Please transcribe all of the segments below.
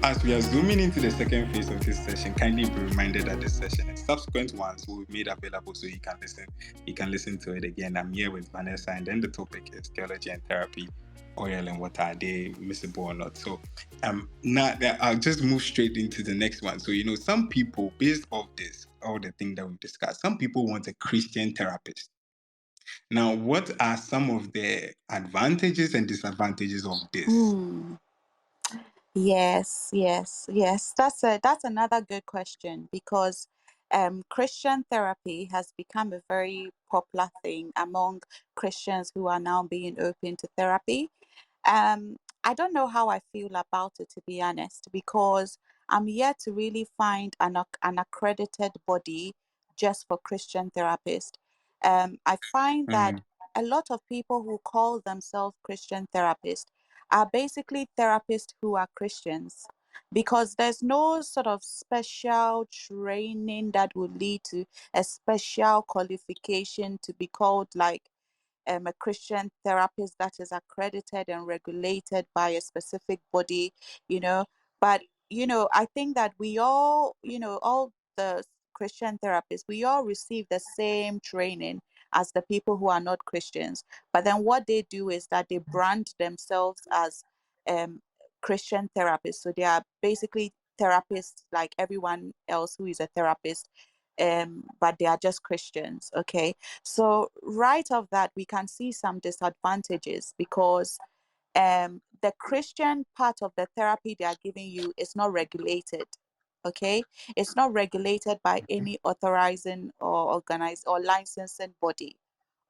As we are zooming into the second phase of this session, kindly be reminded that this session and subsequent ones will be made available so you can listen. You can listen to it again. I'm here with Vanessa, and then the topic is theology and therapy, oil and water. Are they miscible or not? So, now I'll just move straight into the next one. So, some people, based off this, all the things that we've discussed, some people want a Christian therapist. Now, what are some of the advantages and disadvantages of this? Yes. That's another good question, because Christian therapy has become a very popular thing among Christians who are now being open to therapy. I don't know how I feel about it, to be honest, because I'm yet to really find an accredited body just for Christian therapists. I find that a lot of people who call themselves Christian therapists are basically therapists who are Christians, because there's no sort of special training that would lead to a special qualification to be called like a Christian therapist that is accredited and regulated by a specific body, you know. But, I think that we all, all the Christian therapists, we all receive the same training as the people who are not Christians. But then what they do is that they brand themselves as um, Christian therapists. So they are basically therapists like everyone else who is a therapist, but they are just Christians. Okay. So right off that, we can see some disadvantages, because the Christian part of the therapy they are giving you is not regulated. Okay, it's not regulated by any authorizing or organized or licensing body.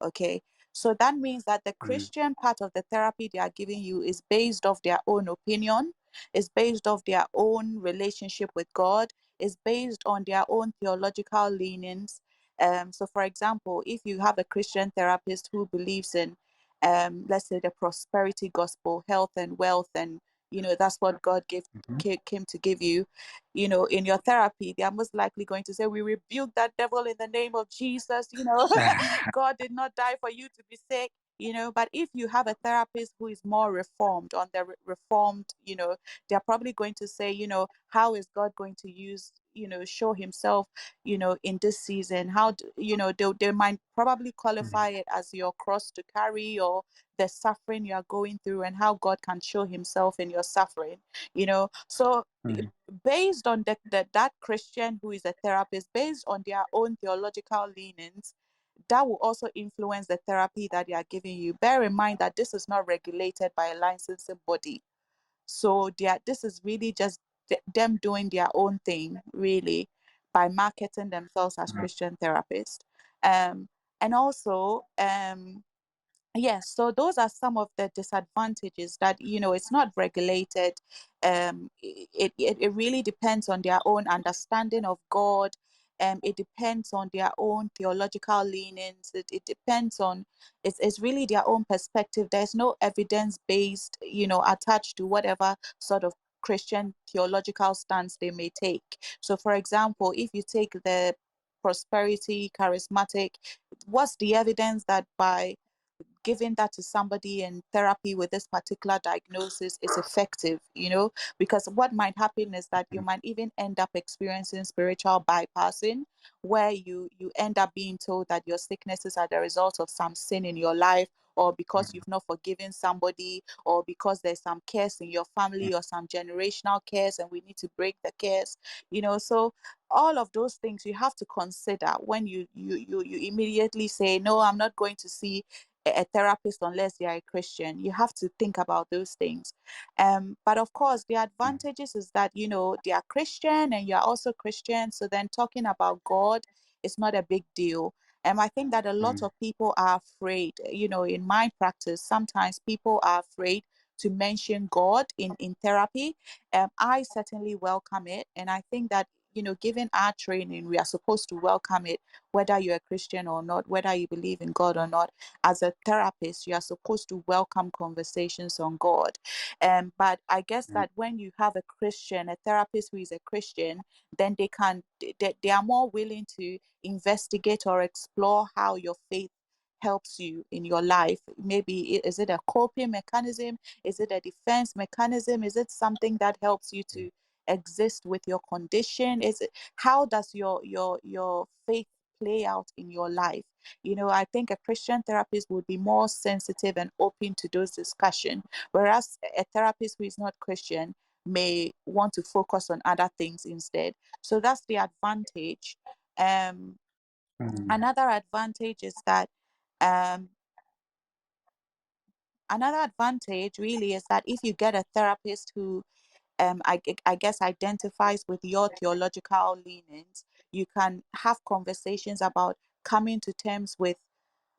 Okay, so that means that the Christian part of the therapy they are giving you is based off their own opinion, is based off their own relationship with God, is based on their own theological leanings. So, for example, if you have a Christian therapist who believes in, let's say, the prosperity gospel, health and wealth, and that's what God came to give you, in your therapy, they are most likely going to say, "We rebuke that devil in the name of Jesus." God did not die for you to be sick. But if you have a therapist who is more reformed, on the reformed, they're probably going to say, how is God going to use, show himself, in this season? How do, they might probably qualify it as your cross to carry, or the suffering you are going through, and how God can show himself in your suffering. So based on that Christian who is a therapist, based on their own theological leanings, that will also influence the therapy that they are giving you. Bear in mind that this is not regulated by a licensing body. So this is really just them doing their own thing, really, by marketing themselves as Christian therapists. And also, yes, so those are some of the disadvantages, that it's not regulated. It really depends on their own understanding of God. It depends on their own theological leanings. It depends on, it's really their own perspective. There's no evidence based, attached to whatever sort of Christian theological stance they may take. So, for example, if you take the prosperity charismatic, what's the evidence that by giving that to somebody in therapy with this particular diagnosis is effective? Because what might happen is that you might even end up experiencing spiritual bypassing, where you end up being told that your sicknesses are the result of some sin in your life, or because you've not forgiven somebody, or because there's some curse in your family, or some generational curse, and we need to break the curse. So all of those things you have to consider when you immediately say, no, I'm not going to see a therapist unless they are a Christian. You have to think about those things. But of course, the advantages is that, they are Christian and you're also Christian. So then talking about God is not a big deal. And I think that a lot of people are afraid, in my practice, sometimes people are afraid to mention God in therapy. I certainly welcome it. And I think that, given our training, we are supposed to welcome it, whether you're a Christian or not, whether you believe in God or not. As a therapist, you are supposed to welcome conversations on God. But I guess that when you have a Christian, a therapist who is a Christian, then they are more willing to investigate or explore how your faith helps you in your life. Maybe is it a coping mechanism? Is it a defense mechanism? Is it something that helps you to exist with your condition? How does your faith play out in your life? I think a Christian therapist would be more sensitive and open to those discussions, whereas a therapist who is not Christian may want to focus on other things instead. So that's the advantage. um another advantage is that um another advantage really is that if you get a therapist who I guess identifies with your theological leanings, you can have conversations about coming to terms with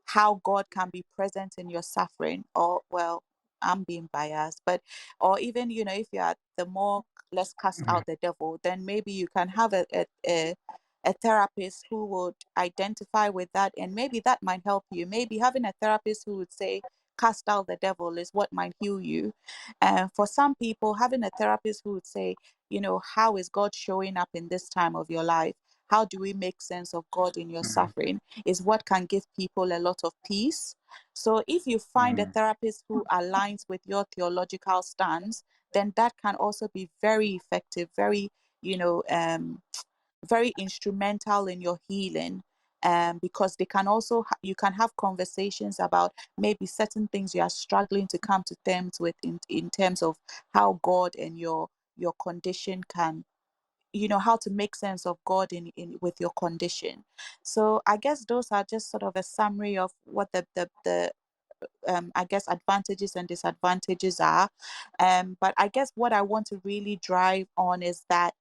how God can be present in your suffering, or, well, I'm being biased, but, or even, if you are the more let's cast out the devil, then maybe you can have a therapist who would identify with that, and maybe that might help you. Maybe having a therapist who would say, cast out the devil is what might heal you. And for some people, having a therapist who would say, how is God showing up in this time of your life? How do we make sense of God in your suffering? Is what can give people a lot of peace. So if you find a therapist who aligns with your theological stance, then that can also be very effective, very, you know, very instrumental in your healing. Because they can also you can have conversations about maybe certain things you are struggling to come to terms with in terms of how God and your condition can, how to make sense of God in with your condition. So I guess those are just sort of a summary of what the I guess advantages and disadvantages are. But I guess what I want to really drive on is that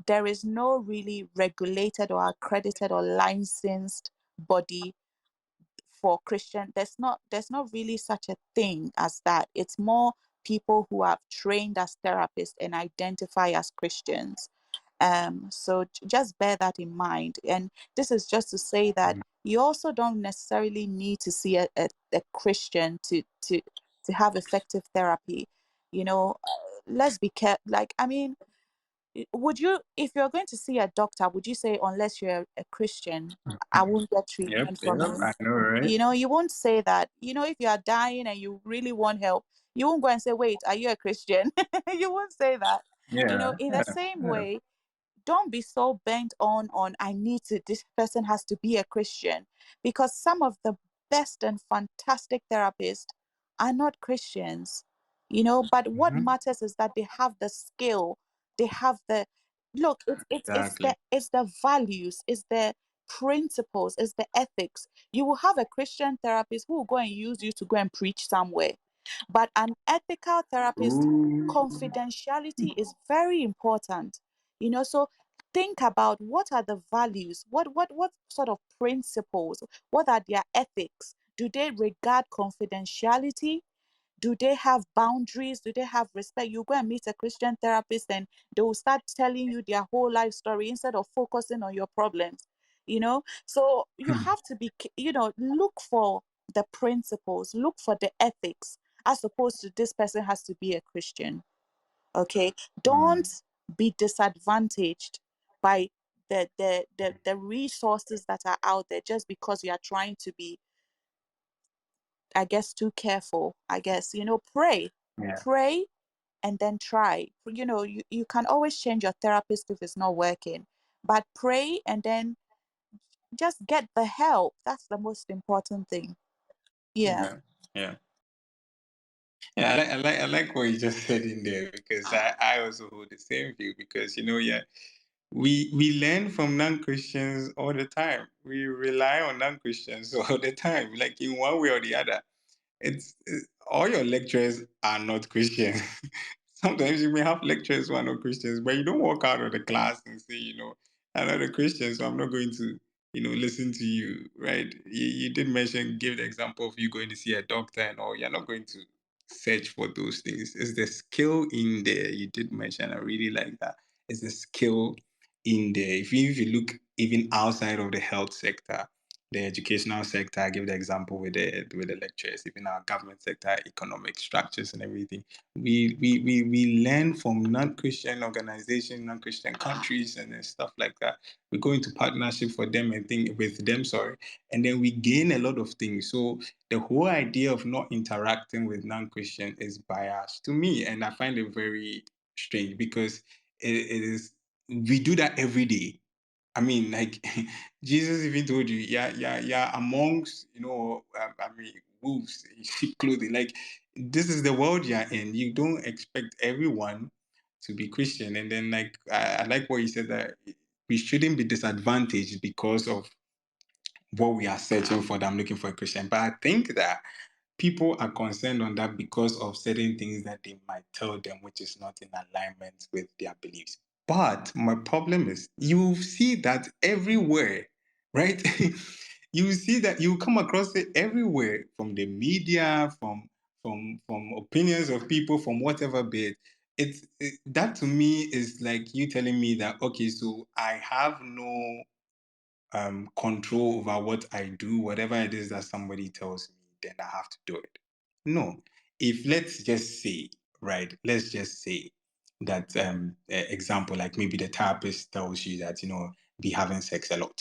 there is no really regulated or accredited or licensed body for Christian. There's not really such a thing as that. It's more people who have trained as therapists and identify as Christians. So just bear that in mind. And this is just to say that you also don't necessarily need to see a Christian to have effective therapy. Let's be careful. Like, I mean, would you, if you're going to see a doctor, would you say, unless you're a Christian, I won't get Yep, treatment from yep, you? I know, right? You won't say that. If you are dying and you really want help, you won't go and say, wait, are you a Christian? You won't say that. Yeah, In the yeah, same yeah. way, don't be so bent on I need to, this person has to be a Christian, because some of the best and fantastic therapists are not Christians. But what matters is that they have the skill, they have the look, Exactly. it's the values, it's the principles, it's the ethics. You will have a Christian therapist who will go and use you to go and preach somewhere, but an ethical therapist, Ooh. confidentiality is very important. So think about, what are the values, what sort of principles, what are their ethics? Do they regard confidentiality? Do they have boundaries? Do they have respect? You go and meet a Christian therapist and they will start telling you their whole life story instead of focusing on your problems. So you have to be, look for the principles, look for the ethics, as opposed to this person has to be a Christian. Okay, don't be disadvantaged by the resources that are out there just because you are trying to be, I guess, too careful. I guess, pray, Yeah, pray, and then try. You can always change your therapist if it's not working, but pray and then just get the help. That's the most important thing. Yeah. yeah, yeah. Yeah, I like what you just said in there, because I also hold the same view, because yeah, we learn from non-Christians all the time. We rely on non-Christians all the time, like in one way or the other. All your lecturers are not Christian. Sometimes you may have lecturers who are not Christians, but you don't walk out of the class and say, I'm not a Christian, so I'm not going to, listen to you, right? You did mention, give the example of you going to see a doctor and all. You're not going to search for those things. It's the skill in there. You did mention, I really like that. It's the skill in there. If you look even outside of the health sector, the educational sector, I give the example with the lectures, even our government sector, economic structures and everything. We learn from non-Christian organizations, non-Christian countries and then stuff like that. We go into partnership for them and think with them, sorry, and then we gain a lot of things. So the whole idea of not interacting with non-Christian is biased to me, and I find it very strange, because it is, we do that every day. I mean, like Jesus even told you, yeah, amongst, I mean, wolves in sheep clothing. Like, this is the world you're in. You don't expect everyone to be Christian. And then, like, I like what you said, that we shouldn't be disadvantaged because of what we are searching for, that I'm looking for a Christian. But I think that people are concerned on that because of certain things that they might tell them, which is not in alignment with their beliefs. But my problem is, you see that everywhere, right? You see that, you come across it everywhere, from the media, from opinions of people, from whatever bit. That to me is like you telling me that, okay, so I have no control over what I do, whatever it is that somebody tells me, then I have to do it. No. If, let's just say, right, let's just say that example, like maybe the therapist tells you that, be having sex a lot,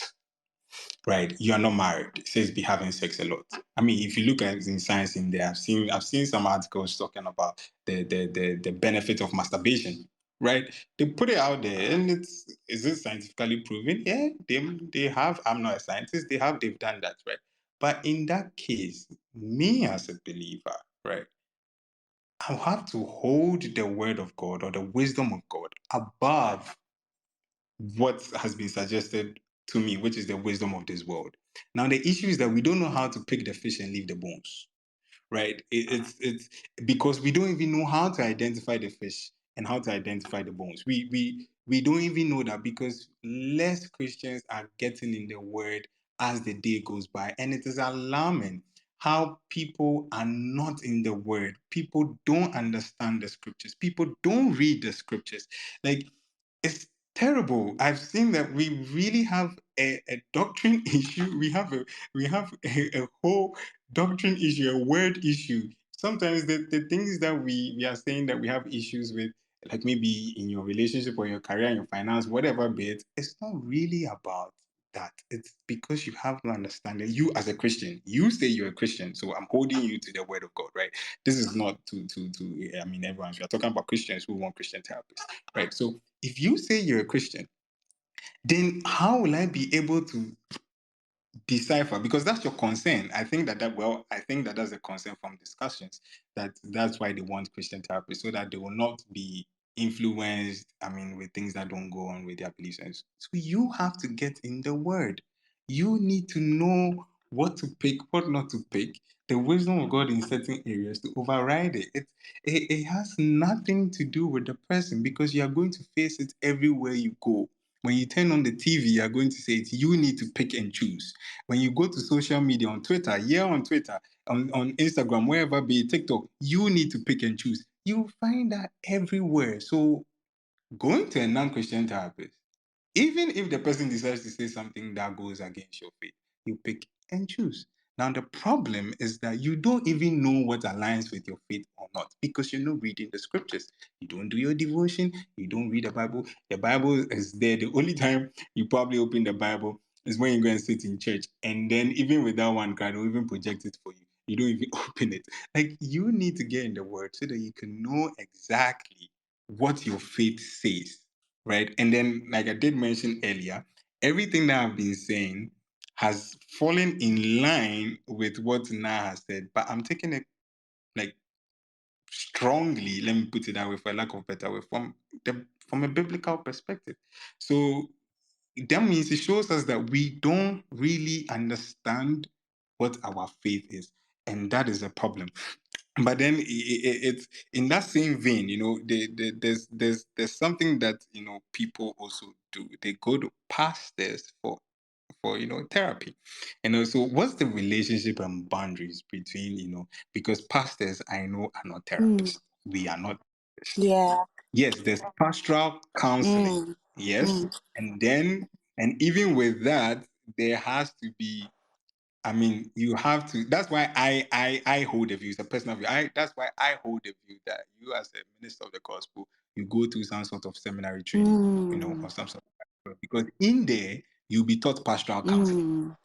right? You are not married. It says be having sex a lot. I mean, if you look at in science in there, I've seen some articles talking about the benefit of masturbation, right? They put it out there, and is it scientifically proven? Yeah, they have. I'm not a scientist. They've done that, right? But in that case, me as a believer, right, I'll have to hold the word of God or the wisdom of God above what has been suggested to me, which is the wisdom of this world. Now, the issue is that we don't know how to pick the fish and leave the bones, right? It's because we don't even know how to identify the fish and how to identify the bones. We don't even know that, because less Christians are getting in the word as the day goes by, and it is alarming how people are not in the word. People don't understand the scriptures. People don't read the scriptures. Like, it's terrible. I've seen that we really have a doctrine issue. We have a whole doctrine issue, a word issue. Sometimes the things that we are saying that we have issues with, like maybe in your relationship or your career, your finance, whatever bit, it's not really about that. It's because you have no understanding. You, as a Christian, you say you're a Christian, so I'm holding you to the word of God, right? This is not to I mean, everyone. We are talking about Christians who want Christian therapists, right? So if you say you're a Christian, then how will I be able to decipher? Because that's your concern. I think that that's a concern from discussions, that's why they want Christian therapy, so that they will not be influenced, I mean, with things that don't go on with their beliefs. And so you have to get in the word. You need to know what to pick, what not to pick, the wisdom of God in certain areas to override it. It has nothing to do with the person, because you are going to face it everywhere you go. When you turn on the TV, you are going to say it. You need to pick and choose. When you go to social media, on Twitter, on Twitter, on Instagram, wherever, be it TikTok, you need to pick and choose. You find that everywhere. So going to a non-Christian therapist, even if the person decides to say something that goes against your faith, you pick and choose. Now, the problem is that you don't even know what aligns with your faith or not, because you're not reading the scriptures. You don't do your devotion. You don't read the Bible. The Bible is there. The only time you probably open the Bible is when you go and sit in church. And then even with that one card, or even project it for you, you don't even open it. Like, you need to get in the word so that you can know exactly what your faith says, right? And then, like I did mention earlier, everything that I've been saying has fallen in line with what Na has said, but I'm taking it like strongly, let me put it that way, for lack of a better way, from a biblical perspective. So that means it shows us that we don't really understand what our faith is, and that is a problem. But then it's in that same vein, there's something that people also do. They go to pastors for therapy. And also, what's the relationship and boundaries between, because pastors, I know, are not Mm. therapists. We are not therapists. Yeah. Yes, there's pastoral counseling. Mm. Yes. Mm. And even with that, there has to be, I mean, you have to. That's why I hold the view. It's a personal view. That's why I hold the view that you, as a minister of the gospel, you go through some sort of seminary training, Mm. or some sort of, because in there you'll be taught pastoral counseling, Mm.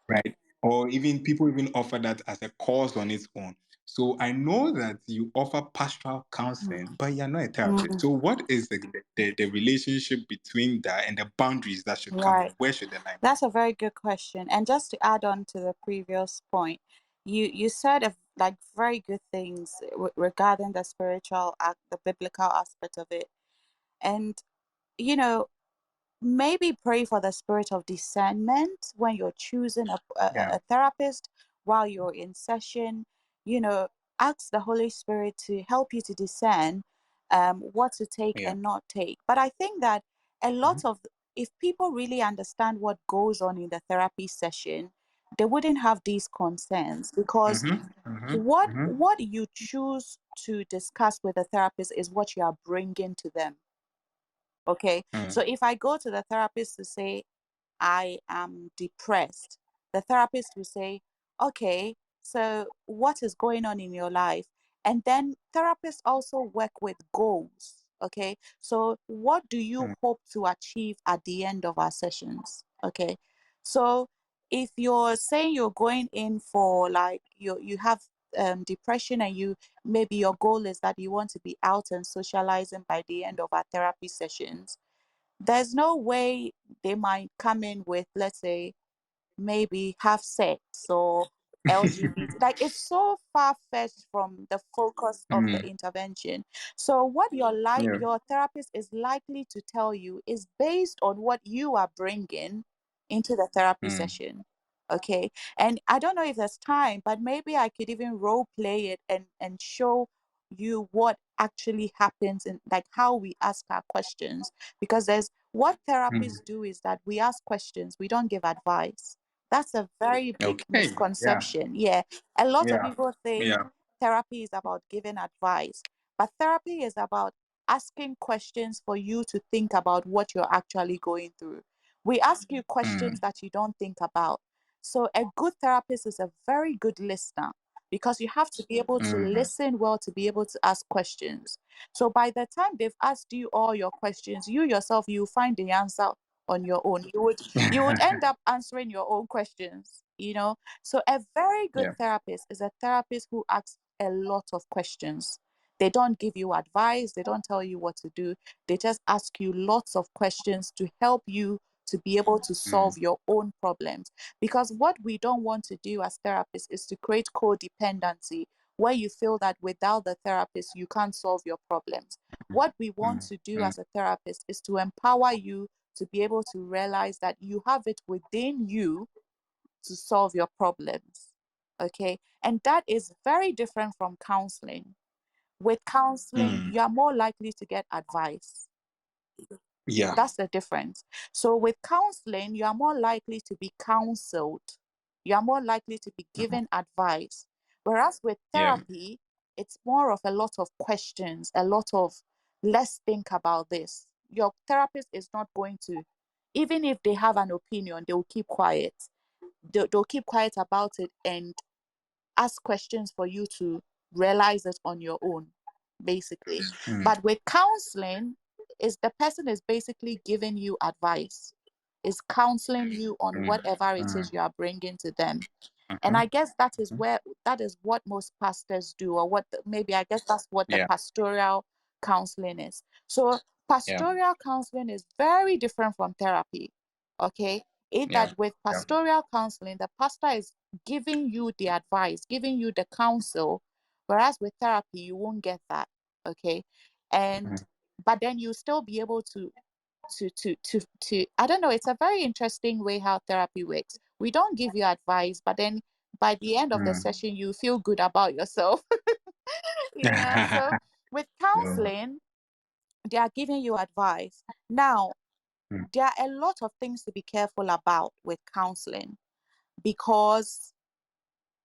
right? Or even people even offer that as a course on its own. So I know that you offer pastoral counseling, Mm. but you're not a therapist. So what is the relationship between that and the boundaries that should come in? Right. Where should the line That's a very good question. And just to add on to the previous point, you said like very good things regarding the spiritual act, the biblical aspect of it. And you know, maybe pray for the spirit of discernment when you're choosing be? a therapist while you're in session. You know, ask the Holy Spirit to help you to discern what to take Yeah. and not take. But I think that a lot Mhm. of, if people really understand what goes on in the therapy session, they wouldn't have these concerns, because Mhm. Mhm. what Mhm. what you choose to discuss with the therapist is what you are bringing to them. Okay, so Mm. if I go to the therapist to say I am depressed, the therapist will say, okay, so what is going on in your life? And then therapists also work with goals. Okay, so what do you Mm. hope to achieve at the end of our sessions? Okay, so if you're saying you're going in for, like, you have depression, and you, maybe your goal is that you want to be out and socializing by the end of our therapy sessions, there's no way they might come in with, let's say, maybe have sex or LGBT. Like, it's so far fetched from the focus of the Mm. intervention. So what Yeah. your therapist is likely to tell you is based on what you are bringing into the therapy Mm. session. Okay. And I don't know if there's time, but maybe I could even role play it and show you what actually happens, and like how we ask our questions. Because there's, what Mm. therapists do is that we ask questions, we don't give advice. That's a very big Okay. Yeah. misconception. Yeah. A lot of Yeah. people think Yeah. therapy is about giving advice, but therapy is about asking questions for you to think about what you're actually going through. We ask you Mm. questions that you don't think about. So, a good therapist is a very good listener, because you have to be able to Mm. listen well to be able to ask questions. So, by the time they've asked you all your questions, you yourself, you find the answer on your own. You would end up answering your own questions, you know. So a very good Yeah. therapist is a therapist who asks a lot of questions. They don't give you advice, they don't tell you what to do, they just ask you lots of questions to help you to be able to Mm. solve your own problems. Because what we don't want to do as therapists is to create codependency, where you feel that without the therapist you can't solve your problems. What we want Mm. to do Mm. as a therapist is to empower you to be able to realize that you have it within you to solve your problems. Okay. And that is very different from counseling. With counseling, Mm. you are more likely to get advice. Yeah. That's the difference. So with counseling, you are more likely to be counseled. You are more likely to be Mm. given advice. Whereas with Yeah. therapy, it's more of a lot of questions, a lot of, let's think about this. Your therapist is not going to, even if they have an opinion, they will keep quiet. They'll keep quiet about it and ask questions for you to realize it on your own, basically. Mm. But with counseling, is the person is basically giving you advice, is counseling you on Mm. whatever it Mm. is you are bringing to them. And Mhm. I guess that is Mhm. where, that is what most pastors do, or what maybe I guess that's what the Yeah. pastoral counseling is. So Yeah. pastoral counseling is very different from therapy. Okay. In Yeah. that with Yeah. pastoral counseling, the pastor is giving you the advice, giving you the counsel, whereas with therapy, you won't get that. Okay. And Mhm. but then you still be able to I don't know, it's a very interesting way how therapy works. We don't give you advice, but then by the end of the Mm. session you feel good about yourself. So with No. counseling, they are giving you advice. Now, Mm. there are a lot of things to be careful about with counseling, because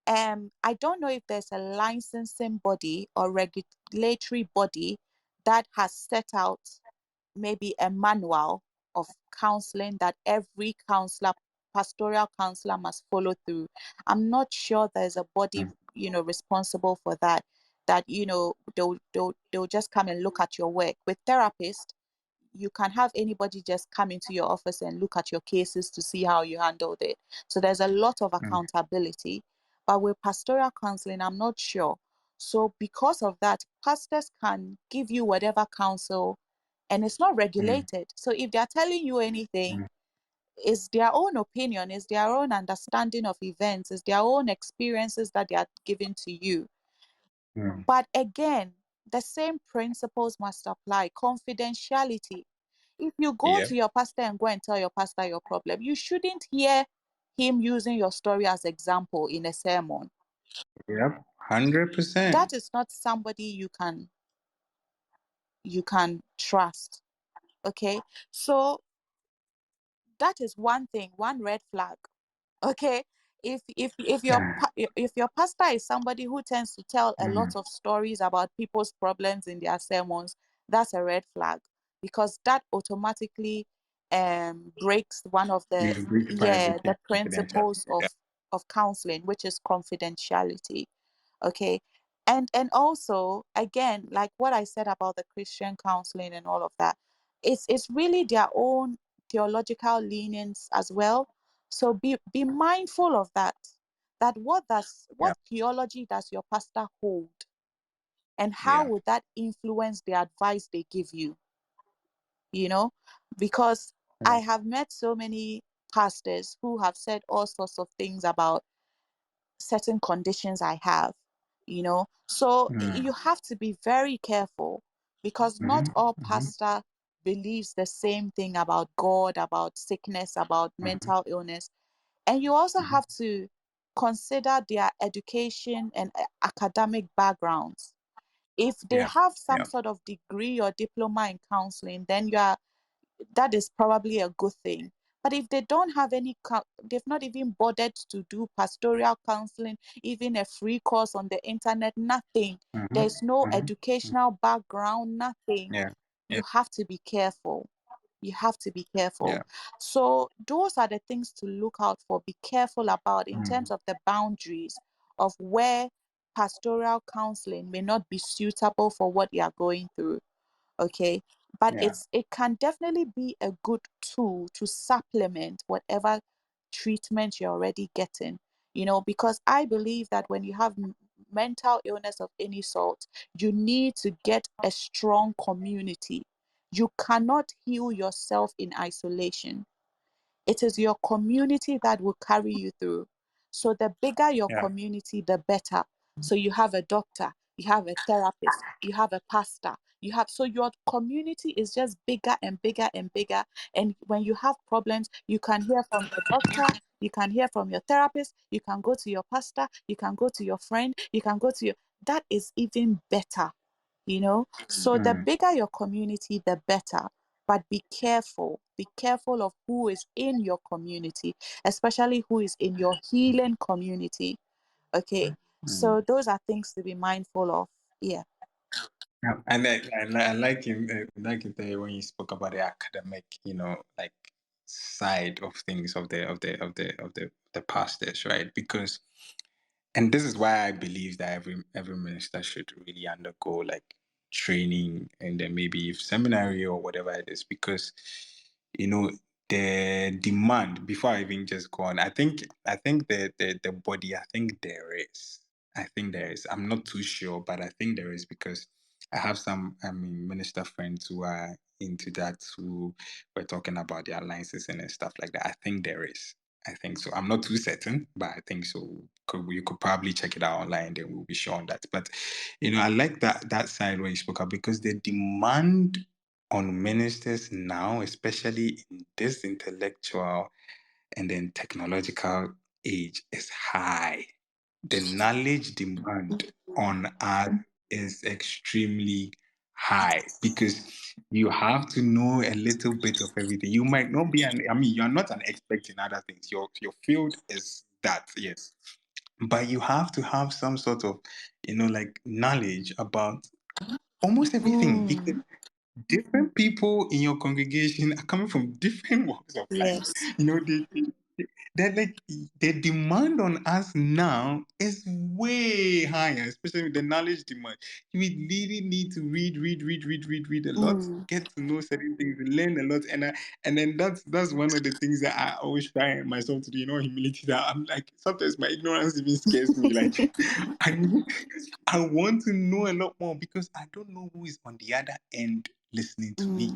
I don't know if there's a licensing body or regulatory body that has set out maybe a manual of counseling that every counselor, pastoral counselor, must follow through. I'm not sure there's a body, Mm. responsible for that. That they'll just come and look at your work. With therapists, you can have anybody just come into your office and look at your cases to see how you handled it. So there's a lot of Mm. accountability. But with pastoral counseling, I'm not sure. So because of that, pastors can give you whatever counsel, and it's not regulated. So if they're telling you anything, it's their own opinion, it's their own understanding of events, it's their own experiences that they are giving to you. But again, the same principles must apply. Confidentiality. If you go Yeah. to your pastor and go and tell your pastor your problem, you shouldn't hear him using your story as example in a sermon. Yep. 100%. That is not somebody you can trust. Okay, so that is one thing, one red flag. Okay, if your pastor is somebody who tends to tell a lot of stories about people's problems in their sermons, that's a red flag, because that automatically breaks one of the You breach privacy the and principles confidentiality. Yeah. of counseling, which is confidentiality. Okay, and also, again, like what I said about the Christian counseling and all of that, it's really their own theological leanings as well. So be mindful of that. That Yeah. what theology does your pastor hold, and how Yeah. would that influence the advice they give you? You know, because I Yeah. have met so many pastors who have said all sorts of things about certain conditions I have, So you have to be very careful, because not all pastor believes the same thing about God, about sickness, about mental illness. And you also have to consider their education and academic backgrounds. If they Yeah. have some Yeah. sort of degree or diploma in counseling, then that is probably a good thing. But if they don't have they've not even bothered to do pastoral counseling, even a free course on the internet, nothing. There's no educational background, nothing. Yeah. Yeah. You have to be careful. You have to be careful. Yeah. So those are the things to look out for. Be careful about in terms of the boundaries of where pastoral counseling may not be suitable for what you are going through. Okay, but Yeah. it can definitely be a good tool to supplement whatever treatment you're already getting, because I believe that when you have mental illness of any sort, you need to get a strong community. You cannot heal yourself in isolation. It is your community that will carry you through. So the bigger your Yeah. community, the better. So you have a doctor, you have a therapist, you have a pastor, so your community is just bigger and bigger and bigger. And when you have problems, you can hear from the doctor, you can hear from your therapist, you can go to your pastor, you can go to your friend, you can go to that is even better. So the bigger your community, the better. But be careful. Be careful of who is in your community, especially who is in your healing community. Okay. So those are things to be mindful of. Yeah. Yeah. And I like it there when you spoke about the academic, like side of things of the pastors, right? Because, and this is why I believe that every minister should really undergo like training, and then maybe if seminary or whatever it is, because you know the demand. Before I even just go on, I think the body, I think there is. I'm not too sure, but I think there is, because I have some, minister friends who are into that, who were talking about their alliances and stuff like that. I think there is. I think so. I'm not too certain, but I think so. You could probably check it out online, then we'll be sure on that. But I like that side where you spoke up, because the demand on ministers now, especially in this intellectual and then technological age, is high. The knowledge demand on us is extremely high, because you have to know a little bit of everything. You might not be you're not an expert in other things. Your field is that, yes. But you have to have some sort of, like knowledge about almost everything, because Mm, different people in your congregation are coming from different walks of life. yes. You know, that like the demand on us now is way higher, especially with the knowledge demand. You would really need to read a lot, get to know certain things, learn a lot, and then that's one of the things that I always try myself to do. Humility. That I'm like, sometimes my ignorance even scares me. Like I I want to know a lot more because I don't know who is on the other end listening to me,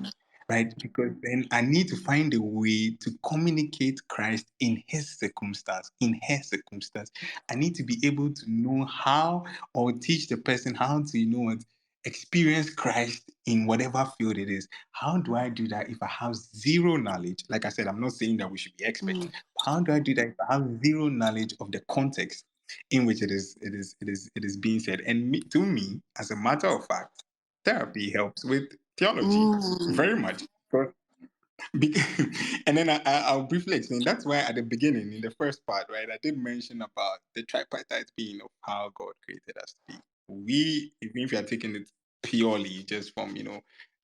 right? Because then I need to find a way to communicate Christ in his circumstance, in her circumstance. I need to be able to know how, or teach the person how to, experience Christ in whatever field it is. How do I do that if I have zero knowledge? Like I said, I'm not saying that we should be experts. How do I do that if I have zero knowledge of the context in which it is being said? And to me, as a matter of fact, therapy helps with theology very much. And then I'll briefly explain. That's why at the beginning, in the first part, right, I did mention about the tripartite being of how God created us to be. Even if you are taking it purely just from,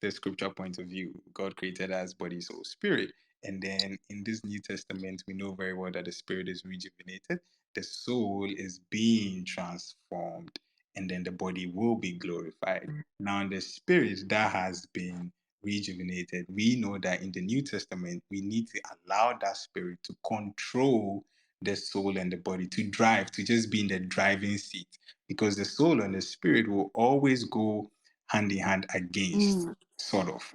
the scripture point of view, God created us body, soul, spirit. And then in this New Testament, we know very well that the spirit is rejuvenated, the soul is being transformed, and then the body will be glorified. Now, the spirit that has been rejuvenated, we know that in the New Testament, we need to allow that spirit to control the soul and the body, to drive, to just be in the driving seat, because the soul and the spirit will always go hand in hand against, sort of.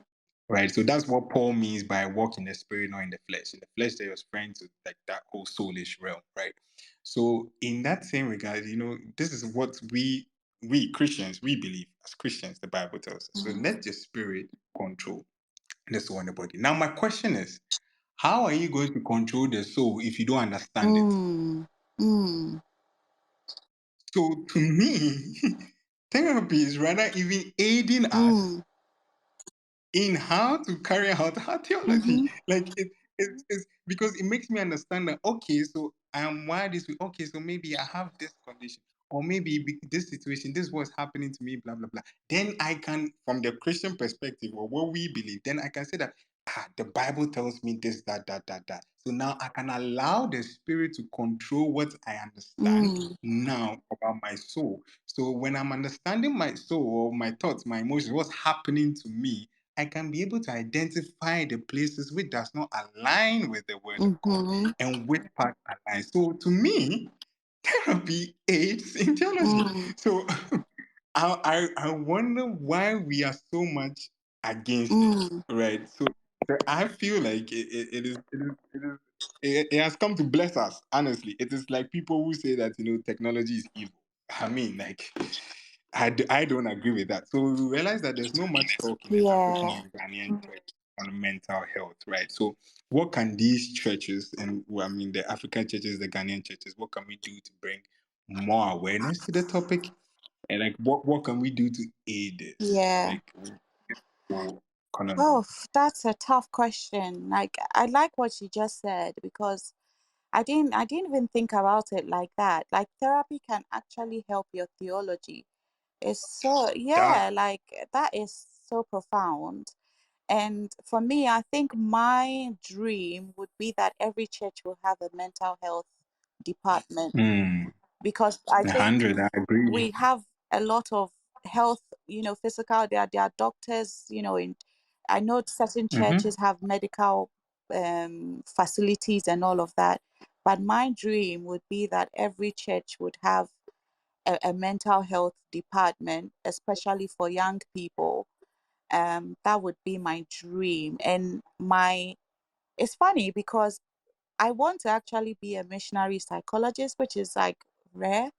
Right. So that's what Paul means by walk in the spirit, not in the flesh. In the flesh, they was referring to like that whole soulish realm, right? So in that same regard, this is what we Christians, we believe as Christians, the Bible tells us. So let your spirit control the soul and the body. Now, my question is, how are you going to control the soul if you don't understand it? So to me, therapy is rather even aiding us in how to carry out our theology. Like it's because it makes me understand that, okay, so I am wired this way. Okay, so maybe I have this condition, or maybe this situation, this was happening to me, blah blah blah. Then I can, from the Christian perspective or what we believe, then I can say that the Bible tells me this, that. So now I can allow the spirit to control what I understand now about my soul. So when I'm understanding my soul or my thoughts, my emotions, what's happening to me, I can be able to identify the places which does not align with the word of God and which part aligns. So to me, therapy aids in theology. So I wonder why we are so much against it, right? So I feel like it has come to bless us. Honestly, it is like people who say that technology is evil. I mean, like I don't agree with that. So we realize that there's no much talk in the African and Ghanaian church on mental health, right? So what can these churches, and well, I mean the African churches, the Ghanaian churches, what can we do to bring more awareness to the topic? And like what can we do to aid this? Like conundrum. That's a tough question. Like, I like what you just said, because I didn't even think about it like that. Like, therapy can actually help your theology. It's so, Yeah. like, that is so profound. And for me, I think my dream would be that every church will have a mental health department, because I think 100, I agree. we have a lot of health, physical. There are doctors, in I know certain churches have medical facilities and all of that. But my dream would be that every church would have a mental health department, especially for young people. That would be my dream. And it's funny because I want to actually be a missionary psychologist, which is like rare.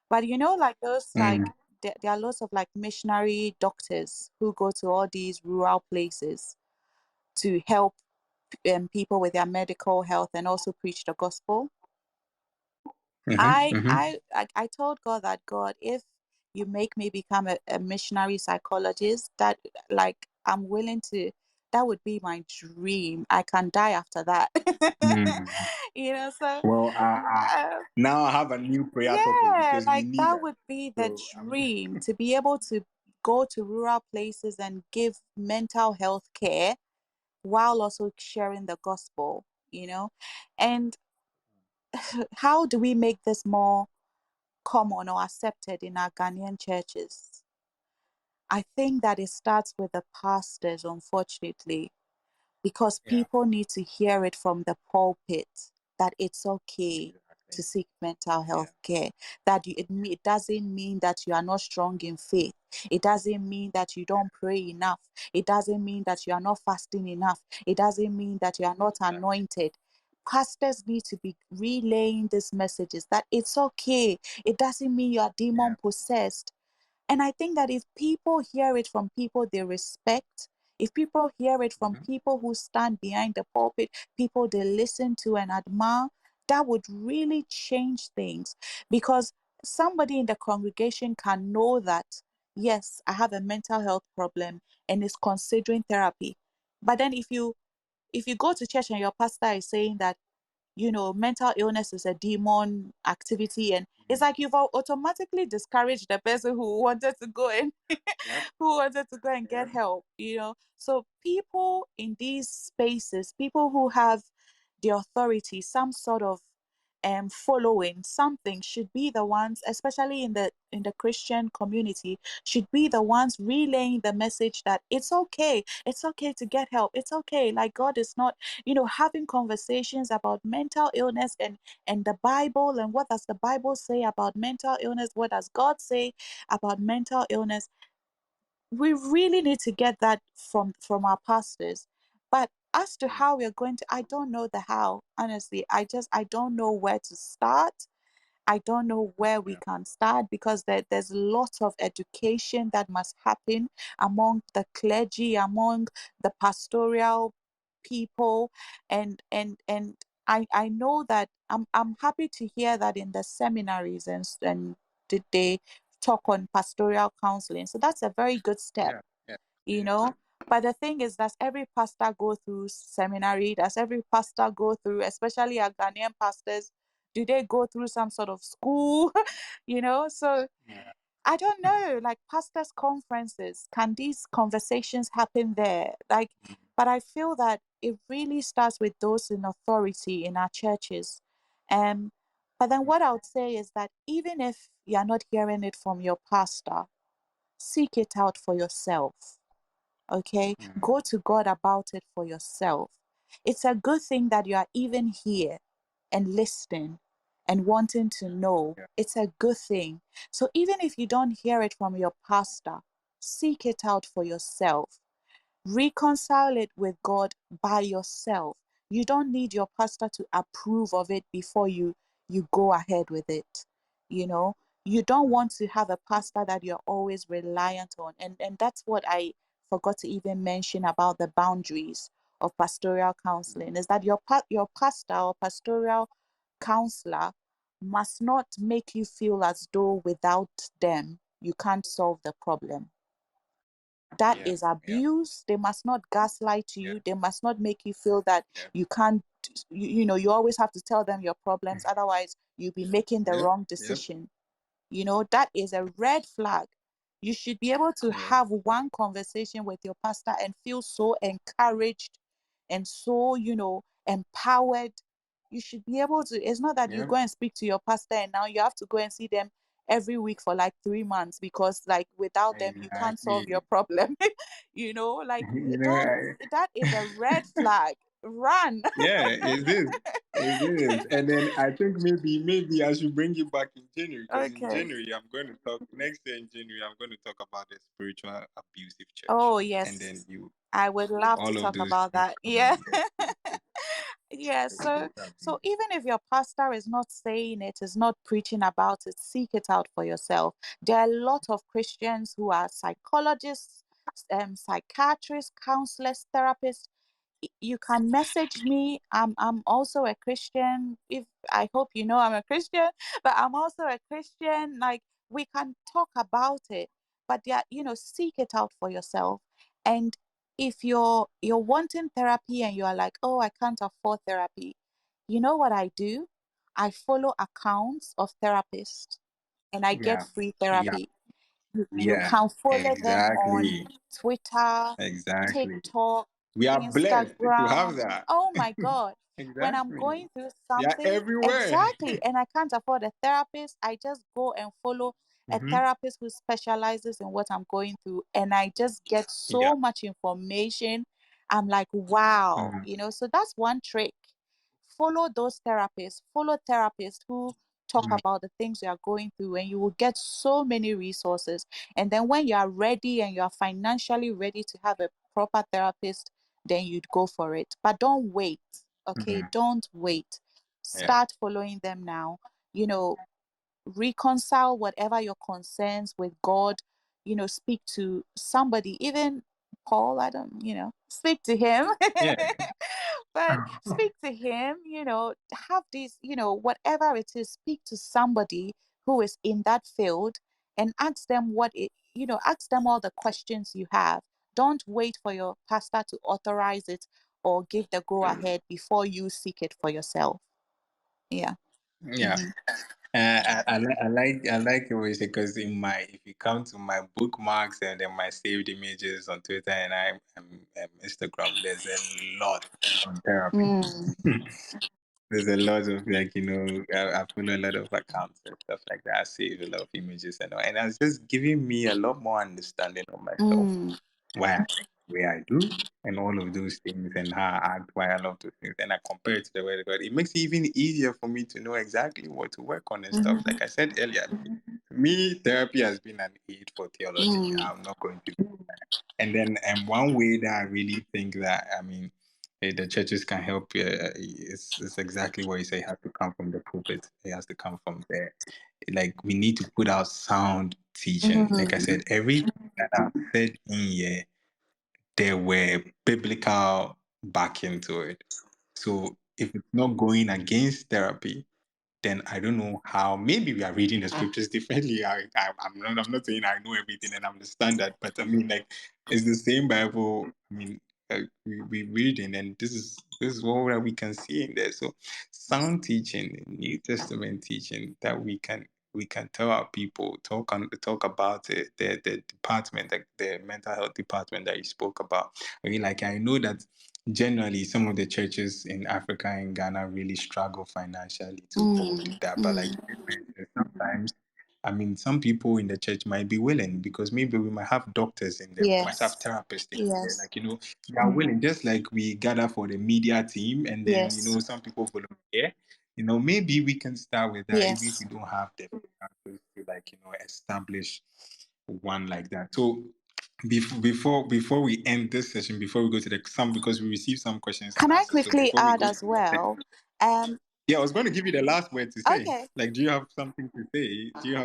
But like those, like there are lots of like missionary doctors who go to all these rural places to help people with their medical health and also preach the gospel. I told God that, God, if you make me become a missionary psychologist, that like I'm willing to, that would be my dream. I can die after that. So Well, uh, now I have a new prayer topic yeah, because we like need that that. would be the So dream, to be able to go to rural places and give mental health care while also sharing the gospel. you know. And how do we make this more common or accepted in our Ghanaian churches? I think that it starts with the pastors, unfortunately, because Yeah. people need to hear it from the pulpit that it's okay to Exactly. seek mental Yeah. health care. That it doesn't mean that you are not strong in faith. It doesn't mean that you don't pray enough. It doesn't mean that you are not fasting enough. It doesn't mean that you are not Exactly. anointed. Pastors need to be relaying these messages that it's okay. It doesn't mean you are Yeah. demon possessed. And I think that if people hear it from people they respect, if people hear it from Mm-hmm. people who stand behind the pulpit, people they listen to and admire, that would really change things. Because somebody in the congregation can know that, yes, I have a mental health problem and is considering therapy. But then if you go to church and your pastor is saying that, mental illness is a demon activity, and it's like you've automatically discouraged the person who wanted to go and Yep. who wanted to go and get Yep. help. So people in these spaces, people who have the authority, some sort of following, something, should be the ones, especially in the Christian community, should be the ones relaying the message that it's okay to get help. It's okay. Like, God is not, having conversations about mental illness and the Bible, and what does the Bible say about mental illness? What does God say about mental illness? We really need to get that from our pastors. But as to how we're going to, I don't know the how. Honestly, I don't know where to start. I don't know where we Yeah. can start, because there's lots of education that must happen among the clergy, among the pastoral people, and I know that I'm happy to hear that in the seminaries and did they talk on pastoral counseling. So that's a very good step, Yeah. Yeah. you Yeah. know. But the thing is, does every pastor go through seminary? Does every pastor go through, especially our Ghanaian pastors, do they go through some sort of school? So Yeah. I don't know, like pastors' conferences, can these conversations happen there? Like, but I feel that it really starts with those in authority in our churches. Um, but then what I would say is that even if you're not hearing it from your pastor, seek it out for yourself. Okay, Mm. go to God about it for yourself. It's a good thing that you are even here and listening and wanting to know. Yeah. It's a good thing. So even if you don't hear it from your pastor, seek it out for yourself. Reconcile it with God by yourself. You don't need your pastor to approve of it before you go ahead with it. You know, you don't want to have a pastor that you're always reliant on. And that's what I forgot to even mention about the boundaries of pastoral counseling, is that your pastor or pastoral counselor must not make you feel as though without them you can't solve the problem. That Yeah. is Yeah. abuse. They must not gaslight Yeah. you. They must not make you feel that Yeah. you can't, you always have to tell them your problems. Otherwise, you'll be making the Yep. wrong Yep. decision. That is a red flag. You should be able to Yep. have one conversation with your pastor and feel so encouraged and so, empowered. You should be able to. It's not that you Yep. go and speak to your pastor and now you have to go and see them every week for like 3 months, because like without them you can't solve your Exactly. problem. Like, You know, don't. That is a red flag. Run. yeah, it is. It is. And then I think maybe I should bring you back in January, because in Okay. January I'm going to talk next year in January I'm going to talk about the spiritual abusive church. Oh And then yes, you I would love to all of talk those about things that. come Yeah. in there. Yeah, The so spiritual so abuse. even if your pastor is not saying it, is not preaching about it, seek it out for yourself. There are a lot of Christians who are psychologists, psychiatrists, counselors, therapists. You can message me. I'm also a Christian. If I hope you know I'm a Christian, but I'm also a Christian. Like, we can talk about it, but yeah, seek it out for yourself. And if you're wanting therapy and you are like, oh, I can't afford therapy, you know what I do? I follow accounts of therapists and I get Yeah. free Yeah. therapy. You Yeah. can follow them on Exactly. Twitter, Exactly. TikTok. We are blessed to have Instagram. that. Oh my God. When I'm Exactly. going through They are something, everywhere. exactly, and I can't afford a therapist, I just go and follow a Hmm. therapist who specializes in what I'm going through, and I just get Yeah. so much information. I'm like, wow, Mm. so that's one trick. Follow those therapists, follow therapists who talk Mm. about the things you are going through, and you will get so many resources. And then when you are ready and you are financially ready to have a proper therapist, then you'd go for it. But don't wait. Okay, Mm. don't wait. Yeah. Start following them now. You know, reconcile whatever your concerns with God. Speak to somebody, even Paul. I don't, speak to him. Yeah. But speak to him, have this, whatever it is, speak to somebody who is in that field and ask them ask them all the questions you have. Don't wait for your pastor to authorize it or give the go ahead before you seek it for yourself. Yeah. Yeah. Mhm. I like it always because if you come to my bookmarks and then my saved images on Twitter and Instagram, there's a lot on therapy. Mm, There's a lot of I follow a lot of accounts and stuff like that. I save a lot of images and all, and it's just giving me a lot more understanding of myself, mm, why I act the way I do, and all of those things, and how I act, why I love those things, and I compare it to the word of God. It makes it even easier for me to know exactly what to work on and stuff. mhm, Like I said earlier, me therapy has been an aid for theology. mm, I'm not going to, and then one way that I really think that the churches can help is exactly what you say. It has to come from the pulpit. It has to come from there. Like we need to put out sound teaching. Like I mhm. said, everything that I've said in here, there were biblical backing to it. So if it's not going against therapy, then I don't know how. Maybe we are reading the scriptures differently. I'm not saying I know everything and I'm the standard, but I mean, like, it's the same Bible. I mean, we reading, and this is what we can see in there. So, sound teaching, New Testament teaching that we can tell our people, talk about it. The department, like the mental health department that you spoke about. I mean, like I know that generally some of the churches in Africa and Ghana really struggle financially to hold Mm, that. But like mm. you mentioned, sometimes some people in the church might be willing because maybe we might have doctors in there, we might have Yes. therapists in there. Yes. Like, they are willing, just like we gather for the media team and then, Yes. some people volunteer. Maybe we can start with that, even if Yes. we don't have the finances to establish one like that. So before we end this session, before we go to the some because we received some questions and Can I answers. So quickly before we add go as to the well? Um, yeah, I was going to give you the last word to say. okay. Like, do you have something to say? Do you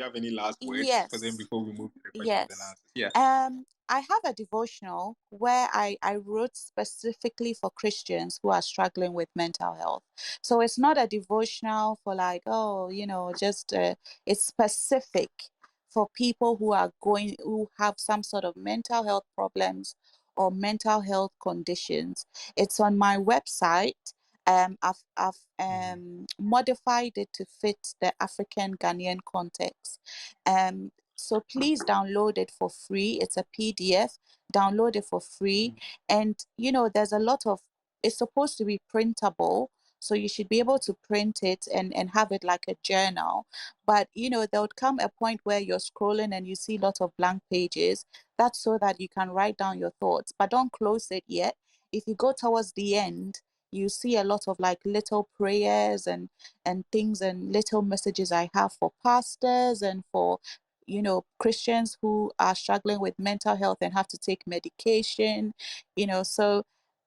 have any last words for them Yes. before we move to the questions and Yes. answers? Yeah. I have a devotional where I wrote specifically for Christians who are struggling with mental health. So it's not a devotional for like, oh, just it's specific for people who have some sort of mental health problems or mental health conditions. It's on my website. I've modified it to fit the African Ghanaian context. So please download it for free. It's a PDF. Download it for free. And there's a lot of it's supposed to be printable. So you should be able to print it and have it like a journal. But there would come a point where you're scrolling and you see lots of blank pages. That's so that you can write down your thoughts. But don't close it yet. If you go towards the end, you see a lot of like little prayers and things and little messages I have for pastors and for Christians who are struggling with mental health and have to take medication. So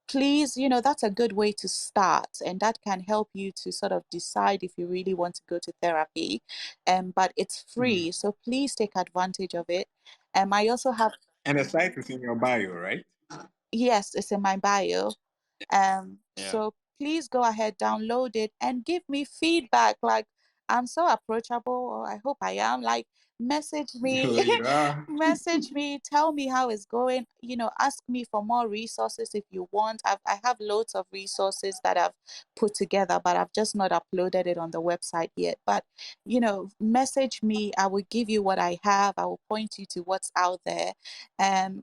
please, that's a good way to start, and that can help you to sort of decide if you really want to go to therapy. But it's Mhm. free, so please take advantage of it. I also have, And the site is in your bio, right? yes, it's in my bio. Yeah. So please go ahead, download it, and give me feedback. Like, I'm so approachable, or I hope I am. Like, message me, You are. message me, tell me how it's going. Ask me for more resources if you want. I have loads of resources that I've put together, but I've just not uploaded it on the website yet. But message me. I will give you what I have. I will point you to what's out there. Um,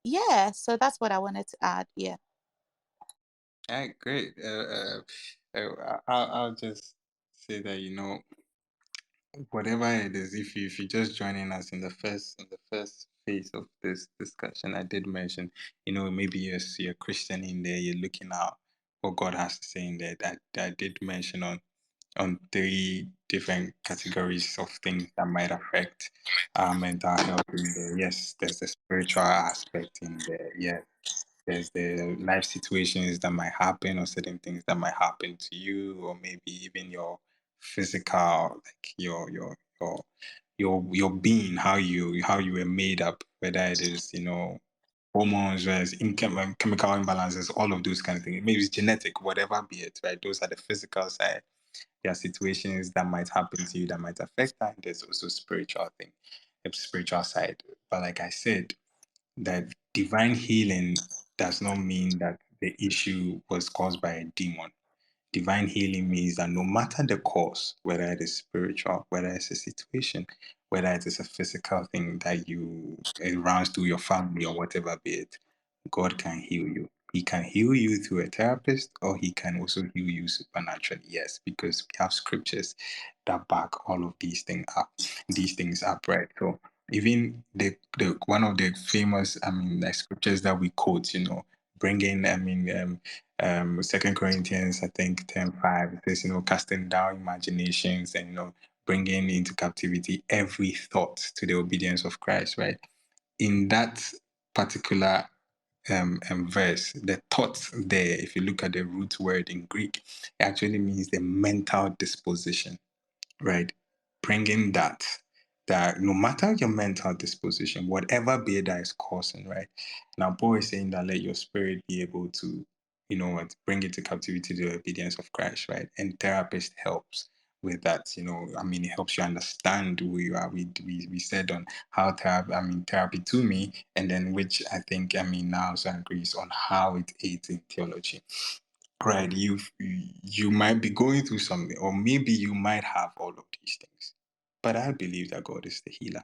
yeah, so that's what I wanted to add. Yeah. All right, great. I'll just say that, whatever it is, if you're just joining us in the first phase of this discussion, I did mention, maybe you're a Christian in there, you're looking at what God has to say in there. I did mention on three different categories of things that might affect our mental health in there. Yes, there's the spiritual aspect in there. Yes, there's the life situations that might happen, or certain things that might happen to you, or maybe even your physical, like your being, how you were made up, whether it is hormones, whether it's chemical imbalances, all of those kind of things. Maybe it's genetic, whatever be it, right? Those are the physical side. There are situations that might happen to you that might affect that. There's also spiritual thing, the spiritual side. But like I said, that divine healing does not mean that the issue was caused by a demon. Divine healing means that no matter the cause, whether it is spiritual, whether it's a situation, whether it is a physical thing that it runs through your family or whatever be it, God can heal you. He can heal you through a therapist, or he can also heal you supernaturally. Yes, because we have scriptures that back all of these things up, right? So even the one of the famous, like scriptures that we quote, bringing, 2 Corinthians, I think 10:5, it says, casting down imaginations, and bringing into captivity every thought to the obedience of Christ, right? In that particular verse, the thoughts there, if you look at the root word in Greek, it actually means the mental disposition, right? Bringing that no matter your mental disposition, whatever be it that is causing, right? Now, Paul is saying that let your spirit be able to, bring it to captivity to the obedience of Christ, right? And therapist helps with that. It helps you understand who you are. We said on how therapy to me, and then which I think, now also agrees on how it aids in theology. Right, you might be going through something, or maybe you might have all of these things, but I believe that God is the healer,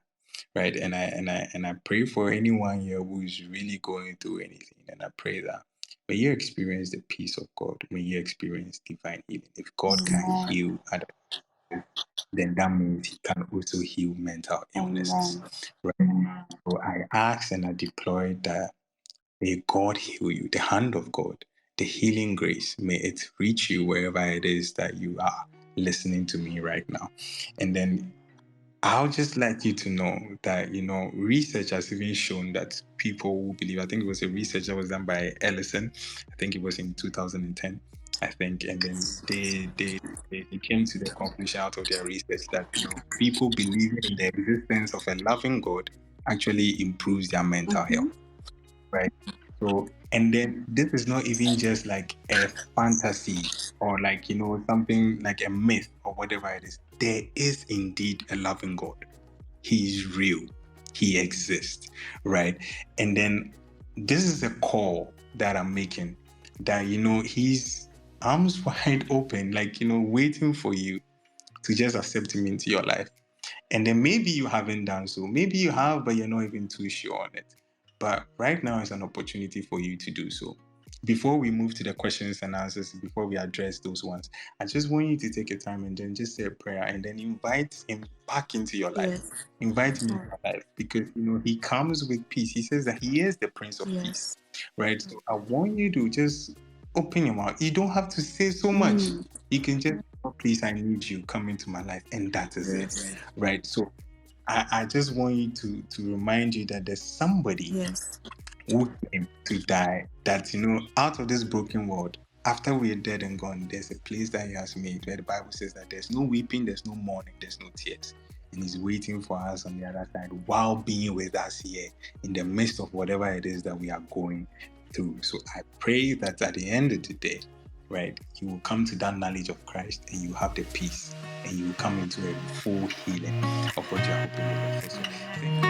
right? And I pray for anyone here who is really going through anything, and I pray that when you experience the peace of God, when you experience divine healing, if God can Amen. heal others, then that means He can also heal mental illnesses, Amen. right? So I ask and I deploy that may God heal you, the hand of God, the healing grace. May it reach you wherever it is that you are listening to me right now. And then I'll just let you to know that, research has even shown that people who believe, I think it was a research that was done by Ellison, I think it was in 2010, I think, and then they came to the conclusion out of their research that, people believing in the existence of a loving God actually improves their mental Mm-hmm. health, right? So, and then this is not even just like a fantasy, or like, something like a myth or whatever it is. There is indeed a loving God. He is real. He exists, right? And then this is a call that I'm making, that, he's arms wide open, like, waiting for you to just accept him into your life. And then maybe you haven't done so. Maybe you have, but you're not even too sure on it. But right now is an opportunity for you to do so. Before we move to the questions and answers, before we address those ones, I just want you to take a time and then just say a prayer, and then invite him back into your life. Yes. Invite him into your life, because he comes with peace. He says that he is the Prince of Peace, Yes. right? So I want you to just open your mouth. You don't have to say so much. Mm. You can just, oh, please, I need you. Come into my life, and that is it, Yes. right? So I just want you to remind you that there's somebody Yes. who came to die, that, out of this broken world, after we're dead and gone, there's a place that He has made where the Bible says that there's no weeping, there's no mourning, there's no tears. And He's waiting for us on the other side, while being with us here in the midst of whatever it is that we are going through. So I pray that at the end of the day, right, you will come to that knowledge of Christ, and you have the peace, and you will come into a full healing of what you're hoping for. So thank you.